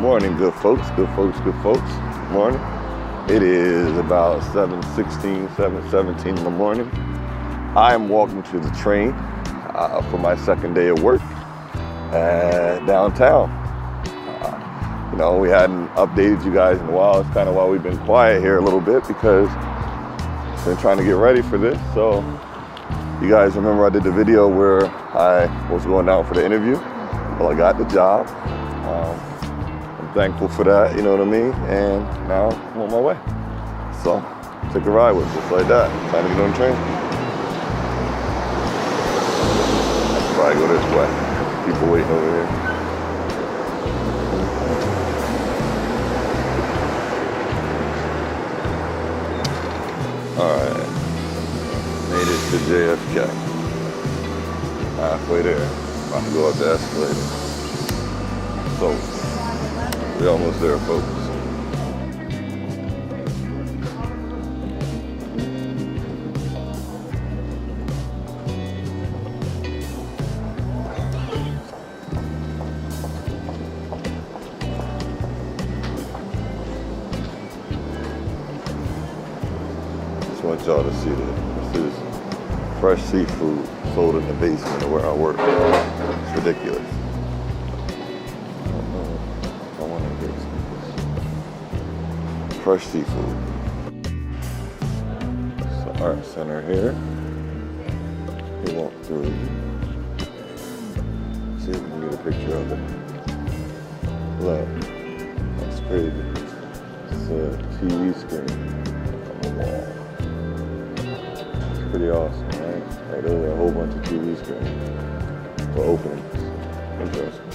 morning, good folks, good folks, good folks. Morning. It is about 7:16, 7:17 in the morning. I am walking to the train for my second day of work downtown. We hadn't updated you guys in a while. It's kind of why we've been quiet here a little bit, because I've been trying to get ready for this. So you guys remember I did the video where I was going down for the interview? Well, I got the job. I'm thankful for that, you know what I mean? And now I'm on my way. So take a ride with me, just like that. Time to get on the train. I should probably go this way. People waiting over here. All right, made it to JFK. Halfway there, about to go up the escalator. So, we're almost there, folks. I want y'all to see this. This is fresh seafood sold in the basement of where I work. It's ridiculous. I don't know if I want to get some fresh seafood. It's the art center here. We walk through. See if we can get a picture of it. Look, that's crazy. It's a TV screen on the wall. Pretty awesome, right? Like, there's a whole bunch of TV screens for openings. Interesting.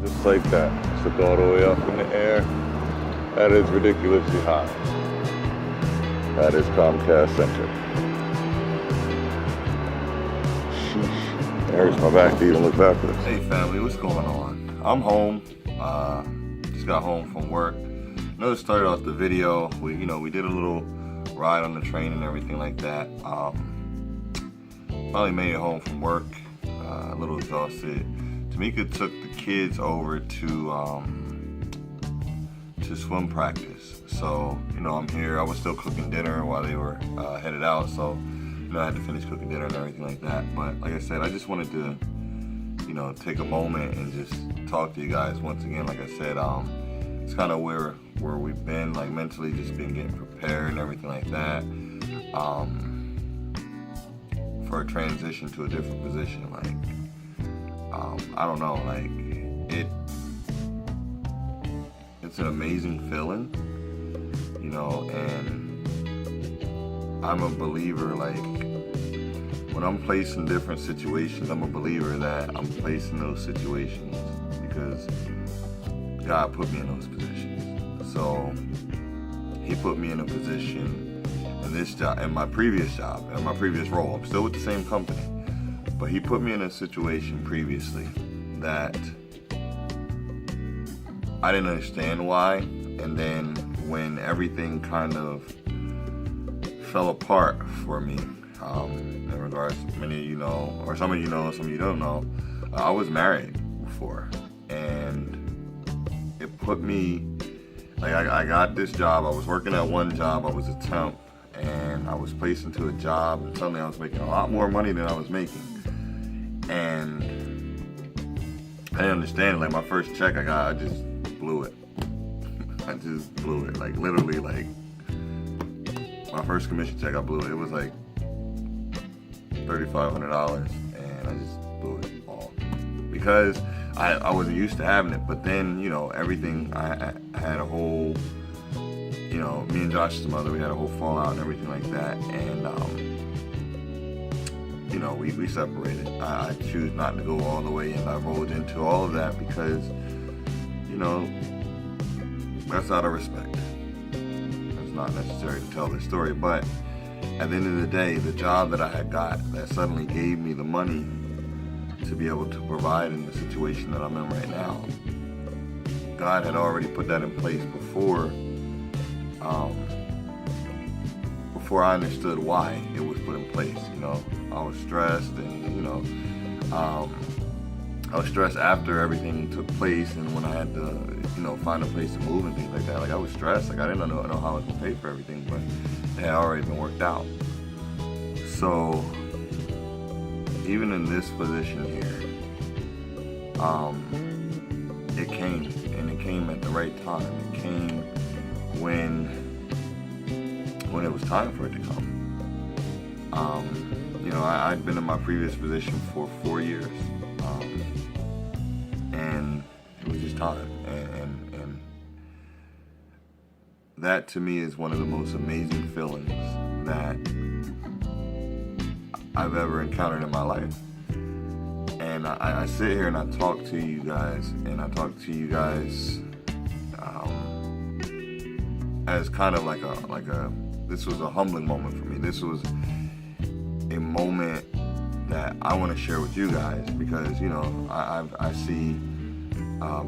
Just like that. Took all the way up in the air. That is ridiculously high. That is Comcast Center. Sheesh. It hurts my back to even look backwards. Hey family, what's going on? I'm home. Just got home from work. I know it started off the video. We did a little ride on the train and everything like that. Finally made it home from work, a little exhausted. Tymika took the kids over to swim practice. So, I'm here. I was still cooking dinner while they were headed out. So, I had to finish cooking dinner and everything like that. But like I said, I just wanted to, take a moment and just talk to you guys once again. Like I said, it's kind of where we've been, like mentally, just been getting prepared and everything like that, for a transition to a different position. Like, I don't know, like it's an amazing feeling, and I'm a believer, like when I'm placed in different situations, I'm a believer that I'm placed in those situations because God put me in those positions. So he put me in a position in this job, in my previous job, in my previous role. I'm still with the same company, but he put me in a situation previously that I didn't understand why. And then when everything kind of fell apart for me, in regards, many of you know, or some of you know, some of you don't know, I was married before, and it put me, like I got this job, I was working at one job, I was a temp, and I was placed into a job, and suddenly I was making a lot more money than I was making. And I didn't understand it. Like my first check I got, I just blew it. I just blew it. Like literally, like my first commission check, I blew it. It was like $3,500, and I just blew it all because I wasn't used to having it. But then, everything, I had a whole, me and Josh's mother, we had a whole fallout and everything like that. And, we separated. I choose not to go all the way, and I rolled into all of that because, that's out of respect. It's not necessary to tell this story, but at the end of the day, the job that I had got that suddenly gave me the money to be able to provide in the situation that I'm in right now, God had already put that in place before I understood why it was put in place. I was stressed, and I was stressed after everything took place, and when I had to, find a place to move and things like that. Like, I was stressed. Like, I didn't know how I was gonna pay for everything, but it had already been worked out. So even in this position here, it came, and it came at the right time. It came when it was time for it to come. I'd been in my previous position for 4 years, and it was just time. And that to me is one of the most amazing feelings that I've ever encountered in my life. And I sit here and I talk to you guys, as kind of like a this was a humbling moment for me. This was a moment that I want to share with you guys, because I see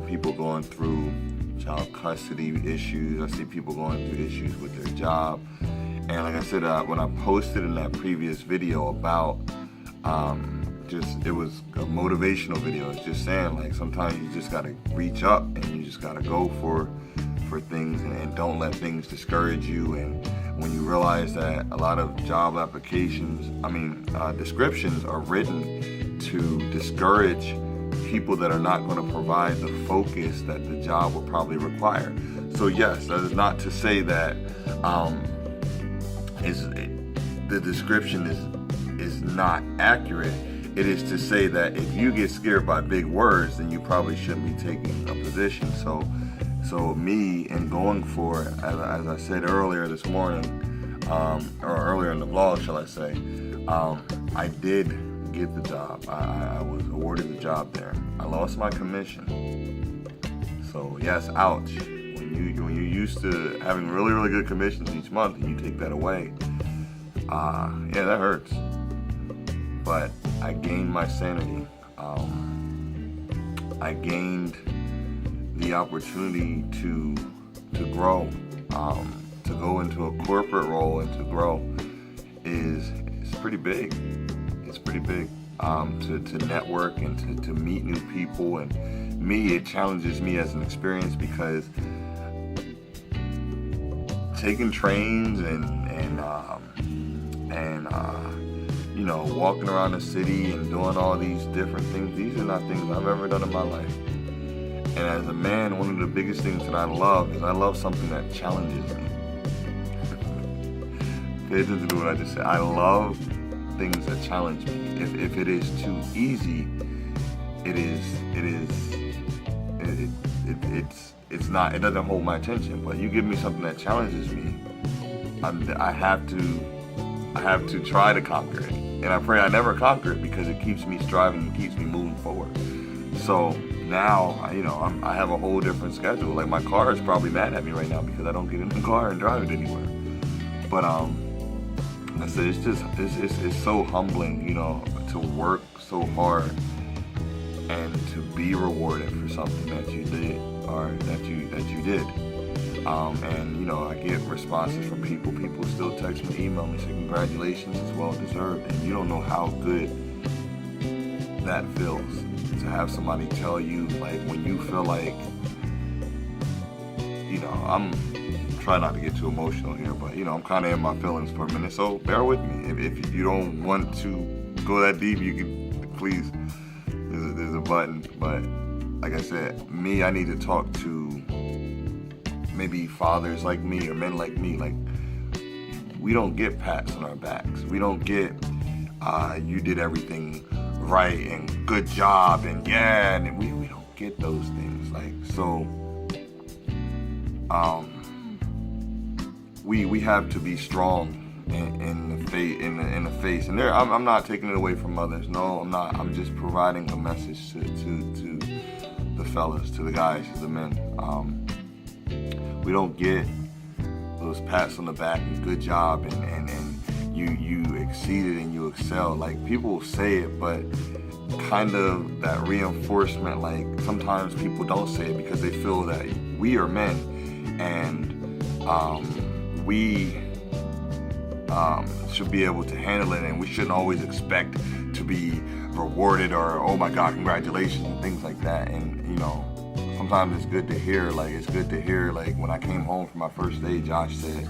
people going through child custody issues. I see people going through issues with their job. And like I said, when I posted in that previous video about it was a motivational video. It's just saying, like, sometimes you just gotta reach up and you just gotta go for things, and don't let things discourage you. And when you realize that a lot of job applications, descriptions are written to discourage people that are not going to provide the focus that the job will probably require. So yes, that is not to say that the description is not accurate. It is to say that if you get scared by big words, then you probably shouldn't be taking a position. So me, and going for it, as I said earlier this morning, or earlier in the vlog, shall I say, I did get the job. I was awarded the job there. I lost my commission. So yes, ouch. When you're used to having really, really good commissions each month, and you take that away, that hurts. But I gained my sanity. I gained the opportunity to grow, to go into a corporate role and to grow is pretty big. It's pretty big. To network and to meet new people, and it challenges me as an experience, because taking trains and walking around the city and doing all these different things, these are not things I've ever done in my life. And as a man, one of the biggest things that I love is I love something that challenges me. Pay attention to what I just said. I love things that challenge me. If it is too easy, it's not. It doesn't hold my attention. But you give me something that challenges me, I have to try to conquer it. And I pray I never conquer it, because it keeps me striving and keeps me moving forward. So now, I have a whole different schedule. Like, my car is probably mad at me right now because I don't get in the car and drive it anywhere. But I said, it's so humbling, to work so hard and to be rewarded for something that you did, or that you did. And I get responses from people. People still text me, email me, say congratulations, it's well deserved. And you don't know how good that feels, to have somebody tell you, like, when you feel like, I'm trying not to get too emotional here, but I'm kind of in my feelings for a minute, so bear with me. If you don't want to go that deep, you can, please, there's a button. But like I said, I need to talk to maybe fathers like me, or men like me. Like, we don't get pats on our backs. We don't get, you did everything right and good job and and we don't get those things. Like, so we have to be strong in the face. And I'm not taking it away from others. No, I'm not. I'm just providing a message to the fellas, to the guys, to the men. We don't get those pats on the back and good job and you exceeded and you excel. Like, people will say it, but kind of that reinforcement, like, sometimes people don't say it because they feel that we are men, and we should be able to handle it, and we shouldn't always expect to be rewarded or, oh my God, congratulations and things like that. And you know, sometimes it's good to hear, like when I came home from my first day, Josh said,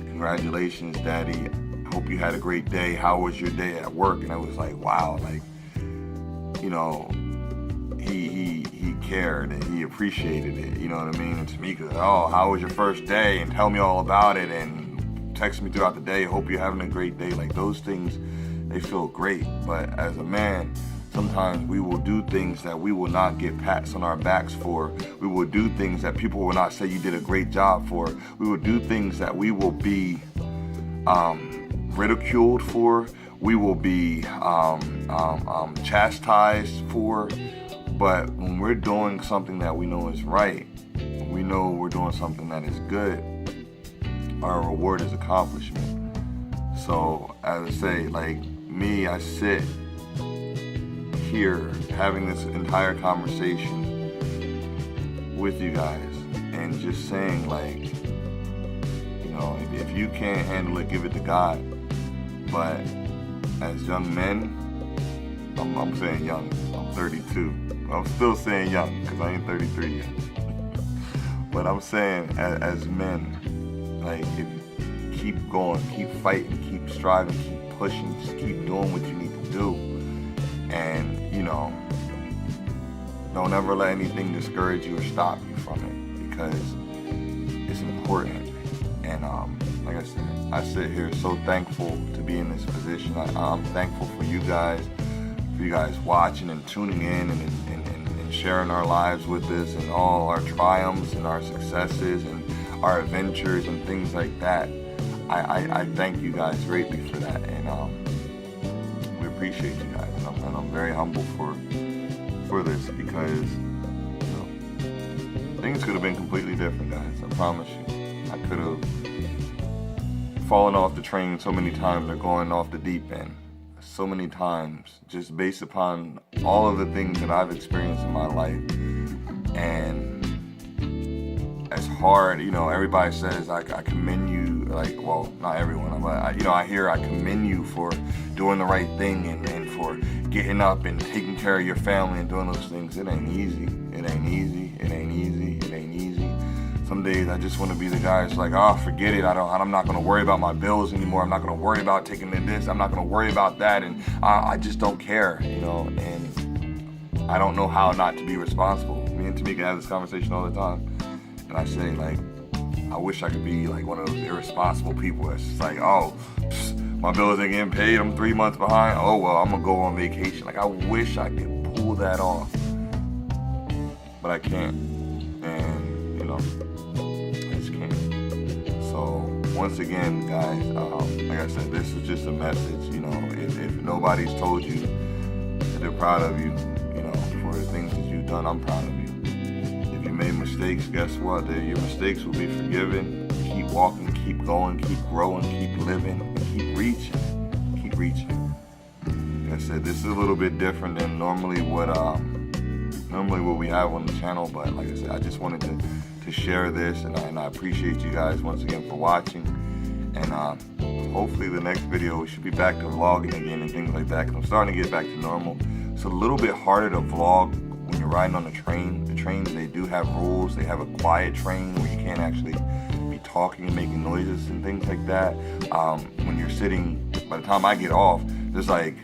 congratulations, Daddy. I hope you had a great day. How was your day at work? And I was like, wow, like, you know, he cared and he appreciated it, you know what I mean? And Tymika, oh, how was your first day? And tell me all about it and text me throughout the day. Hope you're having a great day. Like those things, they feel great. But as a man, sometimes we will do things that we will not get pats on our backs for. We will do things that people will not say you did a great job for. We will do things that we will be ridiculed for. We will be chastised for. But when we're doing something that we know is right, we know we're doing something that is good, our reward is accomplishment. So as I say, like me, I sit here having this entire conversation with you guys and just saying, like, you know, if you can't handle it, give it to God. But as young men, I'm saying young, I'm 32. I'm still saying young because I ain't 33 yet. But I'm saying as men, like, if you keep going, keep fighting, keep striving, keep pushing, just keep doing what you need to do. And, you know, don't ever let anything discourage you or stop you from it, because it's important. And like I said, I sit here so thankful to be in this position. I'm thankful for you guys watching and tuning in and sharing our lives with us and all our triumphs and our successes and our adventures and things like that. I thank you guys greatly for that, and we appreciate you guys, and I'm very humble for this, because, you know, things could have been completely different, guys. I promise you. I could have fallen off the train so many times or going off the deep end so many times, just based upon all of the things that I've experienced in my life. And as hard, you know, everybody says I commend you, like, well, not everyone, but I hear I commend you for doing the right thing and for getting up and taking care of your family and doing those things. It ain't easy. It ain't easy. It ain't easy. It ain't easy. Some days I just want to be the guy that's like, oh, forget it. I'm not going to worry about my bills anymore. I'm not going to worry about taking this. I'm not going to worry about that. And I just don't care, you know. And I don't know how not to be responsible. Me and Tymika have this conversation all the time. And I say, like, I wish I could be like one of those irresponsible people that's just like, oh, my bills ain't getting paid. I'm 3 months behind. Oh, well, I'm going to go on vacation. Like, I wish I could pull that off. But I can't. And, you know, once again, guys, like I said, this is just a message. You know, if nobody's told you that they're proud of you, you know, for the things that you've done, I'm proud of you. If you made mistakes, guess what? Your mistakes will be forgiven. Keep walking, keep going, keep growing, keep living, and keep reaching. Keep reaching. Like I said, this is a little bit different than normally what we have on the channel, but like I said, I just wanted to share this, and I appreciate you guys once again for watching. And hopefully the next video we should be back to vlogging again and things like that, because I'm starting to get back to normal. It's a little bit harder to vlog when you're riding on the train. The trains, they do have rules. They have a quiet train where you can't actually be talking and making noises and things like that. When you're sitting, by the time I get off, there's like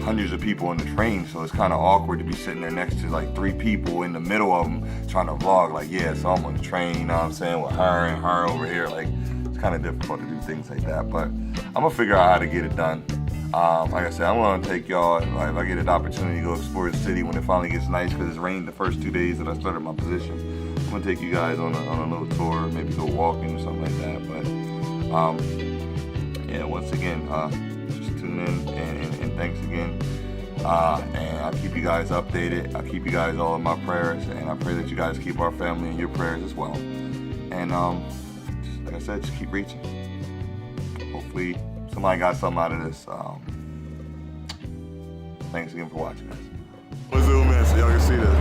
hundreds of people in the train, so it's kind of awkward to be sitting there next to like 3 people in the middle of them trying to vlog. Like, yeah, so I'm on the train, you know what I'm saying, with her and her over here. Like, it's kind of difficult to do things like that, but I'm gonna figure out how to get it done. Like I said, I'm gonna take y'all, if I get an opportunity to go explore the city when it finally gets nice, because it's rained the first 2 days that I started my position. I'm gonna take you guys on a little tour, maybe go walking or something like that. But yeah, once again, just tune in and thanks again. And I'll keep you guys updated. I'll keep you guys all in my prayers, and I pray that you guys keep our family in your prayers as well. And just, like I said, just keep reaching. Hopefully somebody got something out of this. Thanks again for watching, guys. Let's zoom in so y'all can see this.